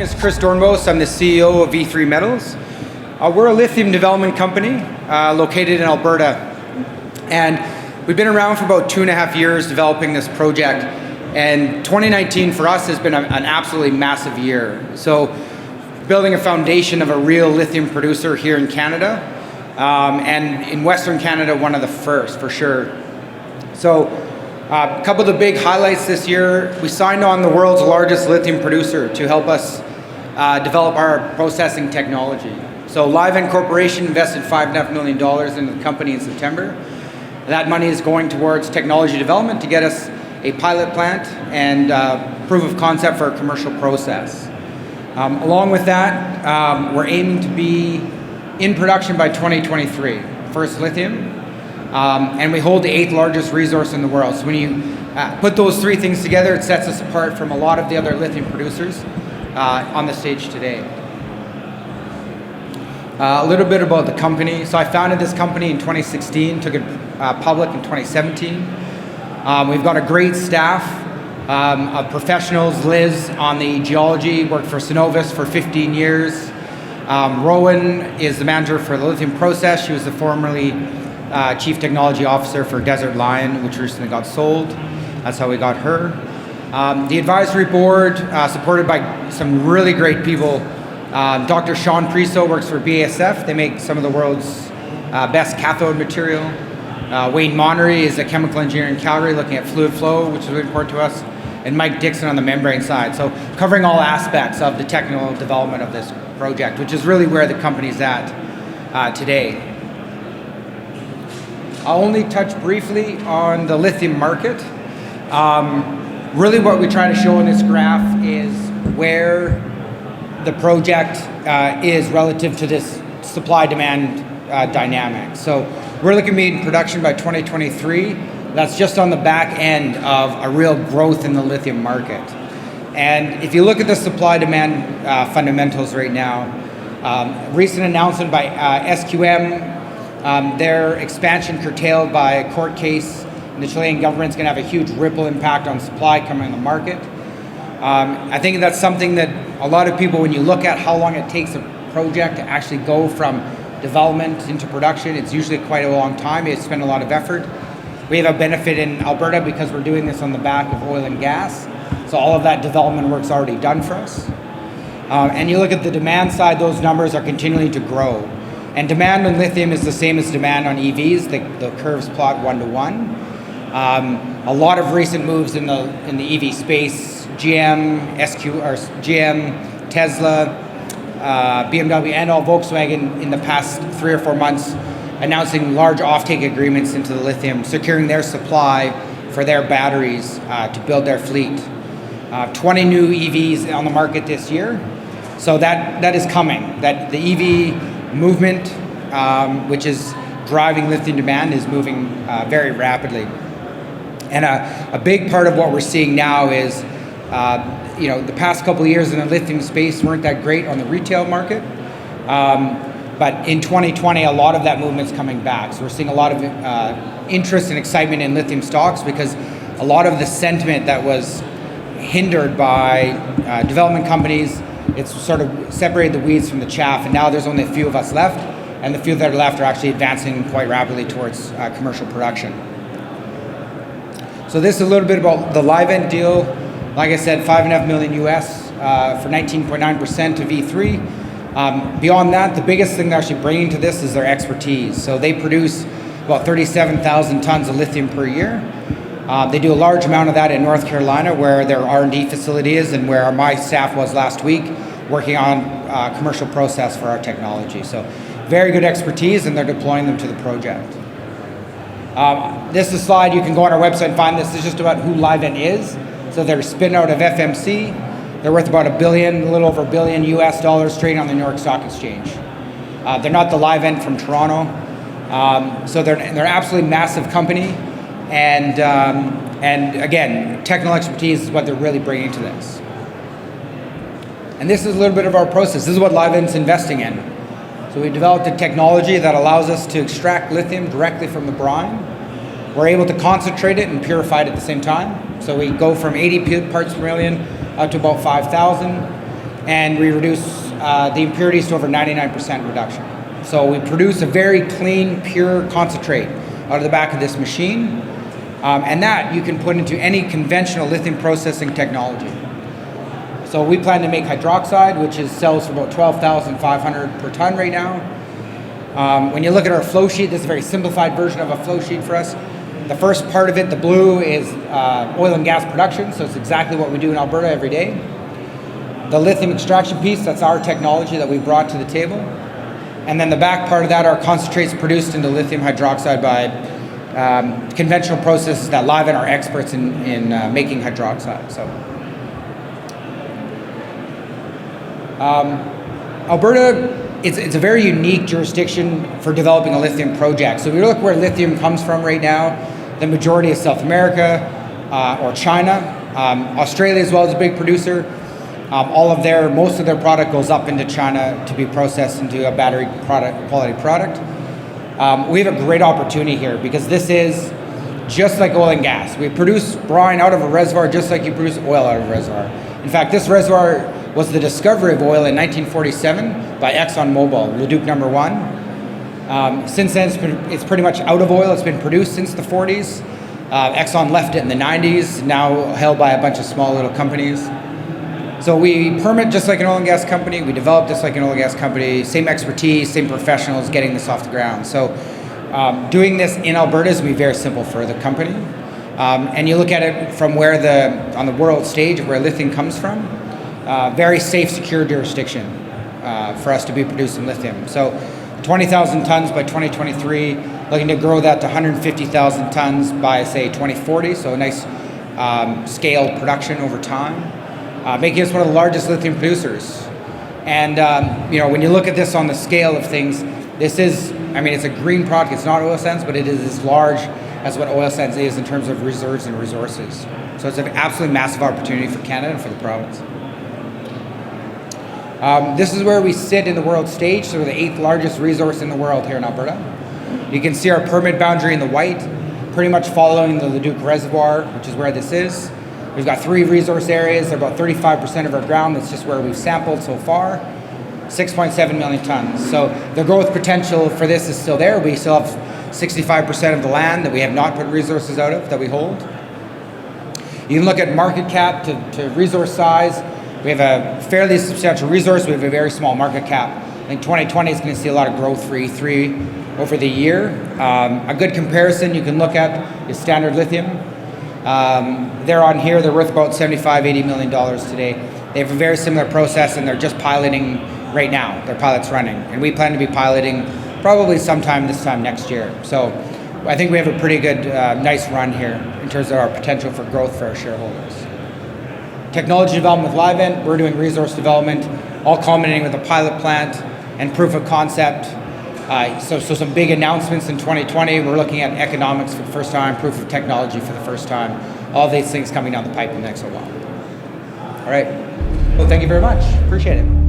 is Chris Doornbos. I'm the CEO of E3 Metals. We're a lithium development company located in Alberta, and we've been around for about 2.5 years developing this project. And 2019 for us has been an absolutely massive year. So building a foundation of a real lithium producer here in Canada, and in Western Canada, one of the first for sure. So a couple of the big highlights this year: we signed on the world's largest lithium producer to help us develop our processing technology. So Livein Corporation invested $5.5 million into the company in September. That money is going towards technology development to get us a pilot plant and proof of concept for a commercial process. Along with that, we're aiming to be in production by 2023, first lithium. And we hold the 8th largest resource in the world. So when you put those three things together, it sets us apart from a lot of the other lithium producers on the stage today. A little bit about the company. So I founded this company in 2016, took it public in 2017. We've got a great staff of professionals. Liz on the geology, worked for Synovus for 15 years. Rowan is the manager for the lithium process. She was the formerly Chief Technology Officer for Desert Lion, which recently got sold. That's how we got her. The advisory board, supported by some really great people. Dr. Sean Priso works for BASF. They make some of the world's best cathode material. Wayne Monnery is a chemical engineer in Calgary looking at fluid flow, which is really important to us. And Mike Dixon on the membrane side. So covering all aspects of the technical development of this project, which is really where the company's at today. I'll only touch briefly on the lithium market. Really what we try to show in this graph is where the project is relative to this supply-demand dynamic. So we're looking to be in production by 2023. That's just on the back end of a real growth in the lithium market. And if you look at the supply-demand fundamentals right now, recent announcement by SQM, their expansion curtailed by a court case, and the Chilean government's going to have a huge ripple impact on supply coming in the market. I think that's something that a lot of people, when you look at how long it takes a project to actually go from development into production, it's usually quite a long time. It's spent a lot of effort. We have a benefit in Alberta because we're doing this on the back of oil and gas. So all of that development work's already done for us. And you look at the demand side, those numbers are continuing to grow. And demand on lithium is the same as demand on EVs. The curves plot 1-to-1. A lot of recent moves in the EV space: GM, Tesla, BMW, and all Volkswagen in the past 3 or 4 months announcing large offtake agreements into the lithium, securing their supply for their batteries to build their fleet. 20 new EVs on the market this year. So that is coming. That the EV movement, which is driving lithium demand, is moving very rapidly. And a big part of what we're seeing now is, the past couple of years in the lithium space weren't that great on the retail market. But in 2020, a lot of that movement's coming back. So we're seeing a lot of interest and excitement in lithium stocks because a lot of the sentiment that was hindered by development companies, it's sort of separated the weeds from the chaff, and now there's only a few of us left, and the few that are left are actually advancing quite rapidly towards commercial production. So this is a little bit about the Livein Deal. Like I said, $5.5 million US for 19.9% of E3. Beyond that, the biggest thing they're actually bringing to this is their expertise. So they produce about 37,000 tons of lithium per year. They do a large amount of that in North Carolina, where their R&D facility is, and where my staff was last week, working on commercial process for our technology. So very good expertise, and they're deploying them to the project. This is a slide you can go on our website and find. This is just about who Livein is. So they're a spin out of FMC. They're worth about a little over $1 billion US dollars, trading on the New York Stock Exchange. They're not the Livein from Toronto. So they're an absolutely massive company. And again, technical expertise is what they're really bringing to this. And this is a little bit of our process. This is what Livein's investing in. So we developed a technology that allows us to extract lithium directly from the brine. We're able to concentrate it and purify it at the same time. So we go from 80 parts per million up to about 5,000. and we reduce the impurities to over 99% reduction. So we produce a very clean, pure concentrate out of the back of this machine, and that you can put into any conventional lithium processing technology. So we plan to make hydroxide, which sells for about $12,500 per ton right now. When you look at our flow sheet, this is a very simplified version of a flow sheet for us. The first part of it, the blue, is oil and gas production, so it's exactly what we do in Alberta every day. The lithium extraction piece, that's our technology that we brought to the table. And then the back part of that are concentrates produced into lithium hydroxide by conventional processes that Livein are experts in making hydroxide. So, Alberta, it's a very unique jurisdiction for developing a lithium project. So if you look where lithium comes from right now, the majority is South America or China. Australia as well is a big producer. Most of their product goes up into China to be processed into a battery quality product. We have a great opportunity here because this is just like oil and gas. We produce brine out of a reservoir just like you produce oil out of a reservoir. In fact, this reservoir was the discovery of oil in 1947 by ExxonMobil, Leduc number 1. Since then, it's pretty much out of oil. It's been produced since the 40s. Exxon left it in the 90s, now held by a bunch of small little companies. So we permit just like an oil and gas company. We develop just like an oil and gas company. Same expertise, same professionals getting this off the ground. So doing this in Alberta is going to be very simple for the company. And you look at it from on the world stage where lithium comes from. Very safe, secure jurisdiction for us to be producing lithium. So 20,000 tons by 2023, looking to grow that to 150,000 tons by, say, 2040. So a nice scaled production over time, making us one of the largest lithium producers. And when you look at this on the scale of things, this is, it's a green product. It's not oil sands, but it is as large as what oil sands is in terms of reserves and resources. So it's an absolutely massive opportunity for Canada and for the province. This is where we sit in the world stage, so we're the 8th largest resource in the world here in Alberta. You can see our permit boundary in the white, pretty much following the Leduc Reservoir, which is where this is. We've got 3 resource areas. They're about 35% of our ground. That's just where we've sampled so far. 6.7 million tons. So the growth potential for this is still there. We still have 65% of the land that we have not put resources out of that we hold. You can look at market cap to resource size. We have a fairly substantial resource. We have a very small market cap. I think 2020 is going to see a lot of growth for E3 over the year. A good comparison you can look at is Standard Lithium. They're on here. They're worth about $75-80 million today. They have a very similar process, and they're just piloting right now. Their pilot's running, and we plan to be piloting probably sometime this time next year. So I think we have a pretty good, nice run here in terms of our potential for growth for our shareholders. Technology development with Livein, we're doing resource development, all culminating with a pilot plant and proof of concept. So some big announcements in 2020. We're looking at economics for the first time, proof of technology for the first time. All these things coming down the pipe in the next little while. All right. Well, thank you very much. Appreciate it.